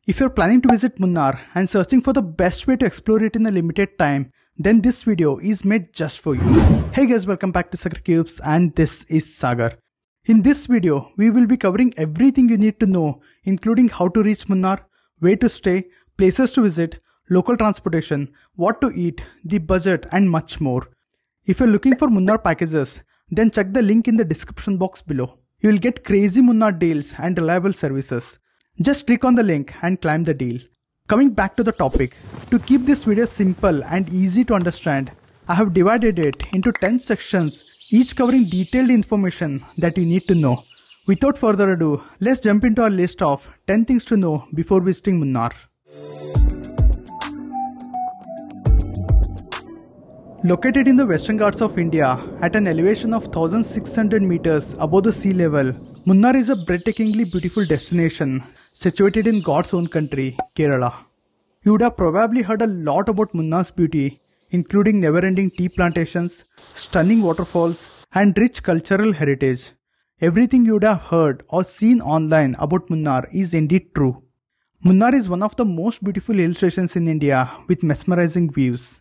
If you're planning to visit Munnar and searching for the best way to explore it in a limited time, then this video is made just for you. Hey guys, welcome back to Sagar Cubes and this is Sagar. In this video, we will be covering everything you need to know, including how to reach Munnar, where to stay, places to visit, local transportation, what to eat, the budget and much more. If you're looking for Munnar packages, then check the link in the description box below. You will get crazy Munnar deals and reliable services. Just click on the link and climb the deal. Coming back to the topic, to keep this video simple and easy to understand, I have divided it into 10 sections, each covering detailed information that you need to know. Without further ado, let's jump into our list of 10 things to know before visiting Munnar. Located in the Western Ghats of India at an elevation of 1600 meters above the sea level, Munnar is a breathtakingly beautiful destination situated in God's own country, Kerala. You would have probably heard a lot about Munnar's beauty, including never-ending tea plantations, stunning waterfalls, and rich cultural heritage. Everything you would have heard or seen online about Munnar is indeed true. Munnar is one of the most beautiful hill stations in India with mesmerizing views.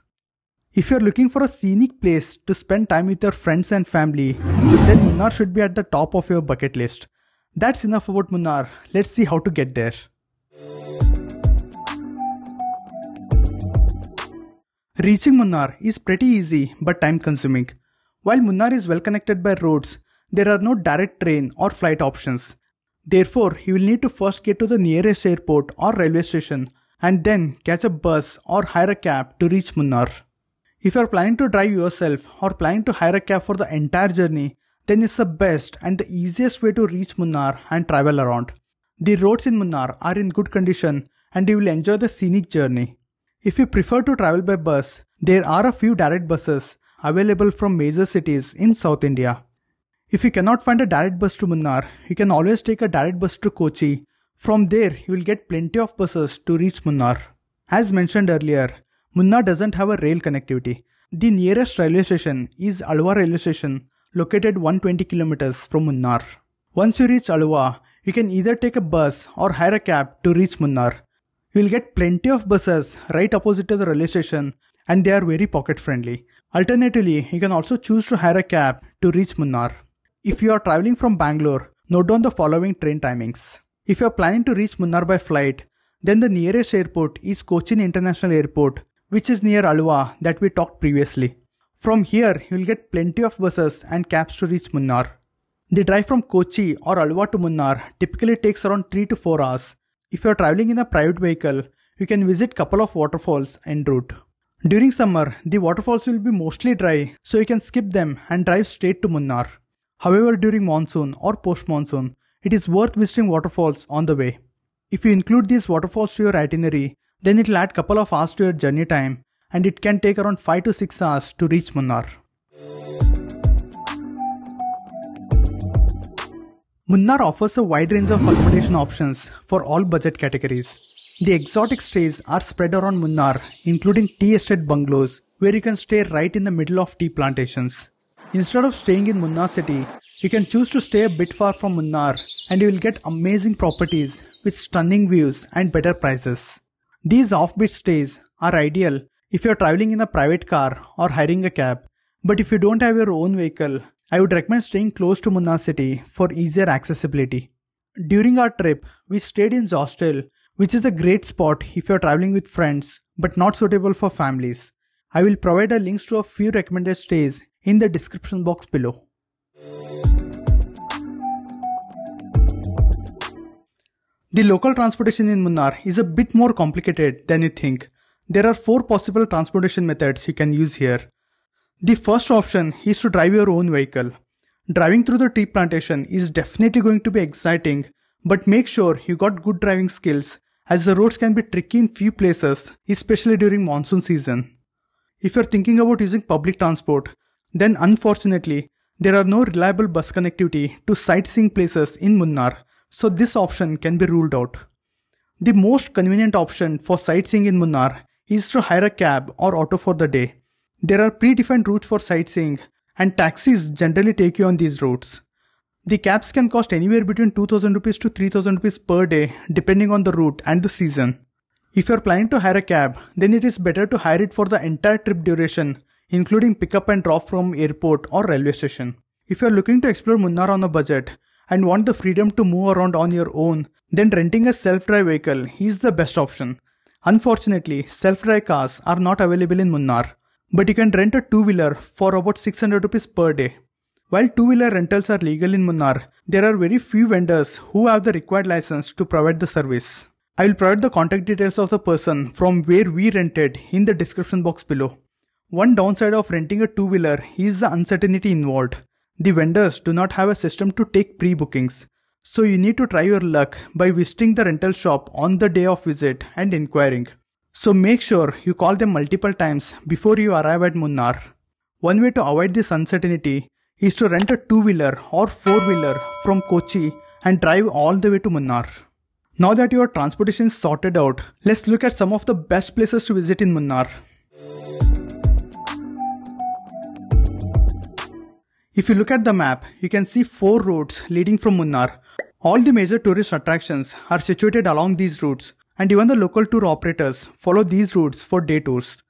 If you are looking for a scenic place to spend time with your friends and family, then Munnar should be at the top of your bucket list. That's enough about Munnar. Let's see how to get there. Reaching Munnar is pretty easy but time consuming. While Munnar is well connected by roads, there are no direct train or flight options. Therefore, you will need to first get to the nearest airport or railway station and then catch a bus or hire a cab to reach Munnar. If you are planning to drive yourself or planning to hire a cab for the entire journey, then it's the best and the easiest way to reach Munnar and travel around. The roads in Munnar are in good condition and you will enjoy the scenic journey. If you prefer to travel by bus, there are a few direct buses available from major cities in South India. If you cannot find a direct bus to Munnar, you can always take a direct bus to Kochi. From there, you will get plenty of buses to reach Munnar. As mentioned earlier, Munnar doesn't have a rail connectivity. The nearest railway station is Alwa railway station, located 120 kilometers from Munnar. Once you reach Alwa, you can either take a bus or hire a cab to reach Munnar. You will get plenty of buses right opposite to the railway station and they are very pocket friendly. Alternatively, you can also choose to hire a cab to reach Munnar. If you are traveling from Bangalore, note down the following train timings. If you are planning to reach Munnar by flight, then the nearest airport is Cochin International Airport, which is near Alwa that we talked previously. From here, you will get plenty of buses and cabs to reach Munnar. The drive from Kochi or Alwa to Munnar typically takes around 3 to 4 hours. If you are traveling in a private vehicle, you can visit couple of waterfalls en route. During summer, the waterfalls will be mostly dry, so you can skip them and drive straight to Munnar. However, during monsoon or post-monsoon, it is worth visiting waterfalls on the way. If you include these waterfalls to your itinerary, then it will add couple of hours to your journey time and it can take around 5 to 6 hours to reach Munnar. Munnar offers a wide range of accommodation options for all budget categories. The exotic stays are spread around Munnar, including tea estate bungalows where you can stay right in the middle of tea plantations. Instead of staying in Munnar city, you can choose to stay a bit far from Munnar and you will get amazing properties with stunning views and better prices. These offbeat stays are ideal if you are traveling in a private car or hiring a cab, but if you don't have your own vehicle, I would recommend staying close to Munnar city for easier accessibility. During our trip, we stayed in hostel, which is a great spot if you are traveling with friends but not suitable for families. I will provide a links to a few recommended stays in the description box below. The local transportation in Munnar is a bit more complicated than you think. There are 4 possible transportation methods you can use here. The first option is to drive your own vehicle. Driving through the tea plantation is definitely going to be exciting, but make sure you got good driving skills as the roads can be tricky in few places, especially during monsoon season. If you're thinking about using public transport, then unfortunately, there are no reliable bus connectivity to sightseeing places in Munnar, so this option can be ruled out. The most convenient option for sightseeing in Munnar is to hire a cab or auto for the day. There are predefined routes for sightseeing and taxis generally take you on these routes. The cabs can cost anywhere between 2000 rupees to 3000 rupees per day depending on the route and the season. If you are planning to hire a cab, then it is better to hire it for the entire trip duration, including pickup and drop from airport or railway station. If you are looking to explore Munnar on a budget and want the freedom to move around on your own, then renting a self-drive vehicle is the best option. Unfortunately, self-drive cars are not available in Munnar, but you can rent a two-wheeler for about 600 rupees per day. While two-wheeler rentals are legal in Munnar, there are very few vendors who have the required license to provide the service. I will provide the contact details of the person from where we rented in the description box below. One downside of renting a two-wheeler is the uncertainty involved. The vendors do not have a system to take pre-bookings, so you need to try your luck by visiting the rental shop on the day of visit and inquiring. So make sure you call them multiple times before you arrive at Munnar. One way to avoid this uncertainty is to rent a two-wheeler or four-wheeler from Kochi and drive all the way to Munnar. Now that your transportation is sorted out, let's look at some of the best places to visit in Munnar. If you look at the map, you can see 4 routes leading from Munnar. All the major tourist attractions are situated along these routes, and even the local tour operators follow these routes for day tours.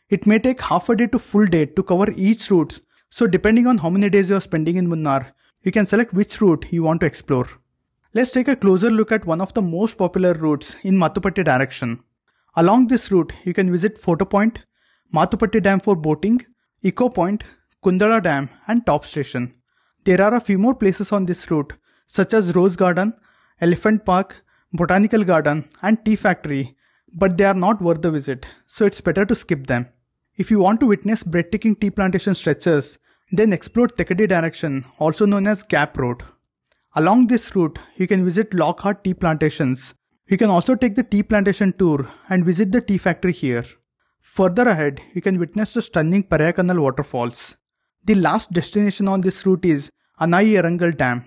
It may take half a day to full day to cover each route, so depending on how many days you are spending in Munnar, you can select which route you want to explore. Let's take a closer look at one of the most popular routes in Mathupatti direction. Along this route, you can visit Photo Point, Mathupatti Dam for boating, Eco Point, Kundala Dam and Top Station. There are a few more places on this route such as Rose Garden, Elephant Park, Botanical Garden and Tea Factory, but they are not worth the visit, so it's better to skip them. If you want to witness breathtaking tea plantation stretches, then explore Tekadi direction, also known as Gap Road. Along this route, you can visit Lockhart tea plantations. You can also take the tea plantation tour and visit the tea factory here. Further ahead, you can witness the stunning Parayakanal waterfalls. The last destination on this route is Anai Erangal Dam.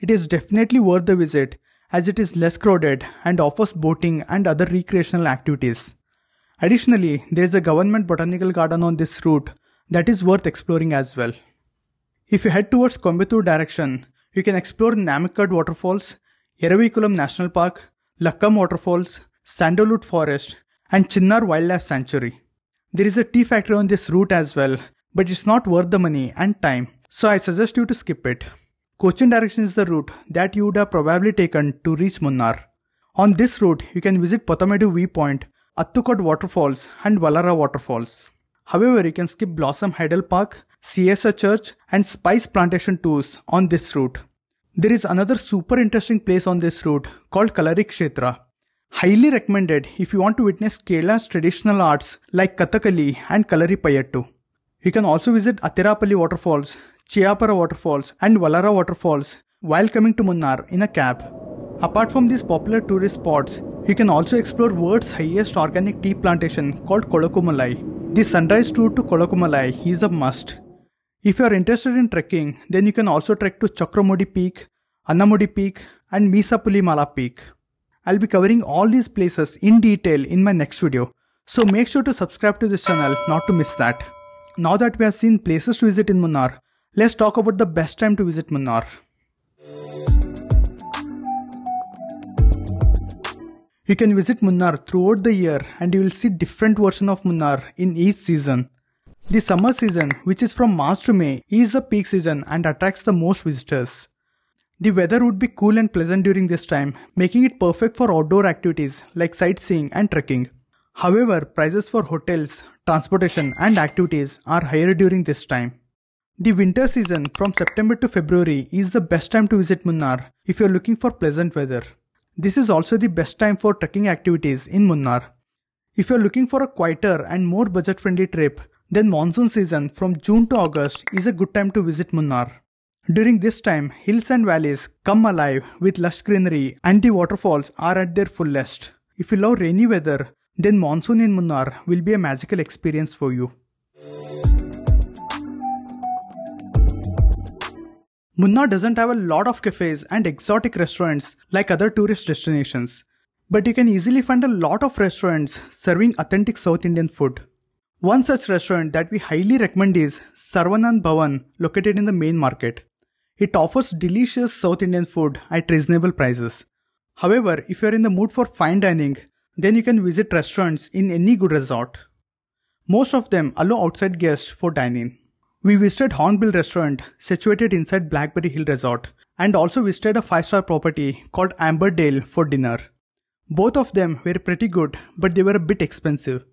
It is definitely worth the visit as it is less crowded and offers boating and other recreational activities. Additionally, there is a government botanical garden on this route that is worth exploring as well. If you head towards Coimbatore direction, you can explore Namakkad waterfalls, Eravikulam National Park, Lakkam waterfalls, Sandalwood Forest and Chinnar Wildlife Sanctuary. There is a tea factory on this route as well, but it's not worth the money and time, so I suggest you to skip it. Cochin direction is the route that you would have probably taken to reach Munnar. On this route, you can visit Potamedu Viewpoint, Attukod waterfalls and Valara waterfalls. However, you can skip Blossom Heidel Park, Siesa Church and Spice Plantation tours on this route. There is another super interesting place on this route called Kalari Kshetra. Highly recommended if you want to witness Kerala's traditional arts like Kathakali and Kalari Payattu. You can also visit Atirapalli waterfalls, Chiapara waterfalls and Valara waterfalls while coming to Munnar in a cab. Apart from these popular tourist spots, you can also explore world's highest organic tea plantation called Kolakumalai. The sunrise tour to Kolakumalai is a must. If you are interested in trekking, then you can also trek to Chakramodi Peak, Annamudi Peak and Misapuli Mala Peak. I'll be covering all these places in detail in my next video, so make sure to subscribe to this channel not to miss that. Now that we have seen places to visit in Munnar, let's talk about the best time to visit Munnar. You can visit Munnar throughout the year and you will see different versions of Munnar in each season. The summer season, which is from March to May, is the peak season and attracts the most visitors. The weather would be cool and pleasant during this time, making it perfect for outdoor activities like sightseeing and trekking. However, prices for hotels, transportation and activities are higher during this time. The winter season from September to February is the best time to visit Munnar if you are looking for pleasant weather. This is also the best time for trekking activities in Munnar. If you are looking for a quieter and more budget-friendly trip, then monsoon season from June to August is a good time to visit Munnar. During this time, hills and valleys come alive with lush greenery and the waterfalls are at their fullest. If you love rainy weather, then monsoon in Munnar will be a magical experience for you. Munnar doesn't have a lot of cafes and exotic restaurants like other tourist destinations, but you can easily find a lot of restaurants serving authentic South Indian food. One such restaurant that we highly recommend is Sarvanand Bhavan, located in the main market. It offers delicious South Indian food at reasonable prices. However, if you are in the mood for fine dining, then you can visit restaurants in any good resort. Most of them allow outside guests for dining. We visited Hornbill restaurant situated inside Blackberry Hill Resort and also visited a 5-star property called Amberdale for dinner. Both of them were pretty good, but they were a bit expensive.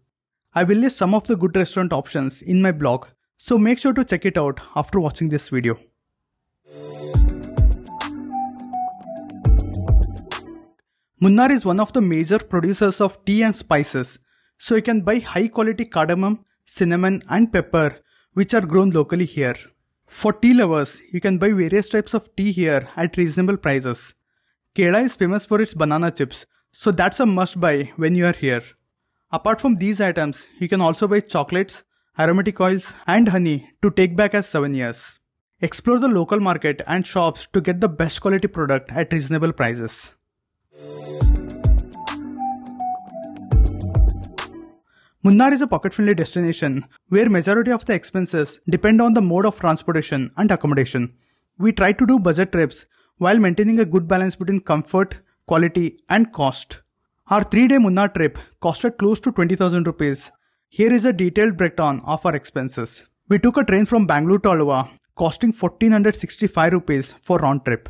I will list some of the good restaurant options in my blog, so make sure to check it out after watching this video. Munnar is one of the major producers of tea and spices, so you can buy high quality cardamom, cinnamon and pepper which are grown locally here. For tea lovers, you can buy various types of tea here at reasonable prices. Kerala is famous for its banana chips, so that's a must buy when you are here. Apart from these items, you can also buy chocolates, aromatic oils and honey to take back as souvenirs. Explore the local market and shops to get the best quality product at reasonable prices. Munnar is a pocket-friendly destination where majority of the expenses depend on the mode of transportation and accommodation. We try to do budget trips while maintaining a good balance between comfort, quality and cost. Our 3-day Munnar trip costed close to 20,000 rupees. Here is a detailed breakdown of our expenses. We took a train from Bangalore to Alwa, costing 1465 rupees for round trip.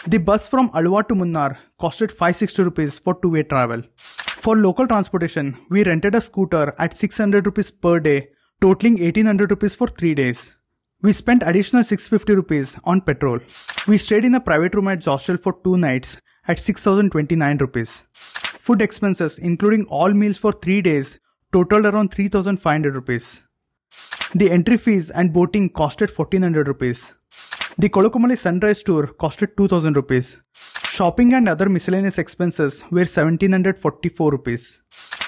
The bus from Alwa to Munnar costed 560 rupees for 2-way travel. For local transportation, we rented a scooter at 600 rupees per day, totaling 1800 rupees for 3 days. We spent additional 650 rupees on petrol. We stayed in a private room at hostel for 2 nights at 6029 rupees. Food expenses including all meals for 3 days totaled around 3500 rupees. The entry fees and boating costed 1400 rupees. The Kolokumali sunrise tour costed 2000 rupees. Shopping and other miscellaneous expenses were 1744 rupees.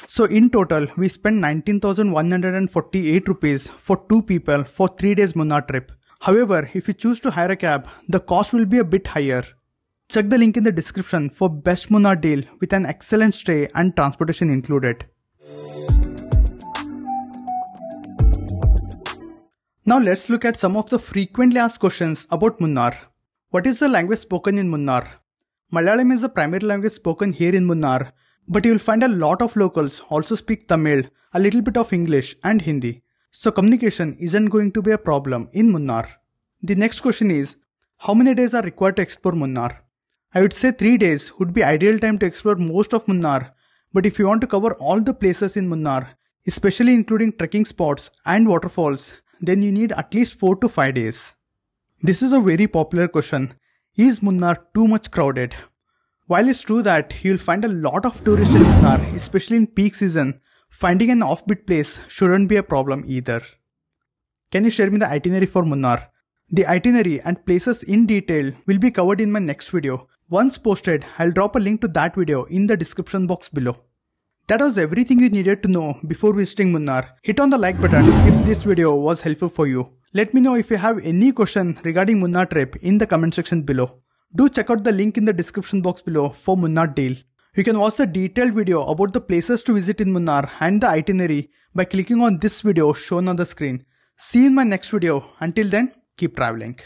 So in total, we spent 19,148 rupees for 2 people for 3 days Munnar trip. However, if you choose to hire a cab, the cost will be a bit higher. Check the link in the description for best Munnar deal with an excellent stay and transportation included. Now let's look at some of the frequently asked questions about Munnar. What is the language spoken in Munnar? Malayalam is the primary language spoken here in Munnar, but you will find a lot of locals also speak Tamil, a little bit of English and Hindi. So communication isn't going to be a problem in Munnar. The next question is, how many days are required to explore Munnar? I would say 3 days would be ideal time to explore most of Munnar, but if you want to cover all the places in Munnar, especially including trekking spots and waterfalls, then you need at least 4 to 5 days. This is a very popular question. Is Munnar too much crowded? While it's true that you'll find a lot of tourists in Munnar, especially in peak season, finding an offbeat place shouldn't be a problem either. Can you share me the itinerary for Munnar? The itinerary and places in detail will be covered in my next video. Once posted, I'll drop a link to that video in the description box below. That was everything you needed to know before visiting Munnar. Hit on the like button if this video was helpful for you. Let me know if you have any question regarding Munnar trip in the comment section below. Do check out the link in the description box below for Munnar deal. You can watch the detailed video about the places to visit in Munnar and the itinerary by clicking on this video shown on the screen. See you in my next video. Until then, keep traveling.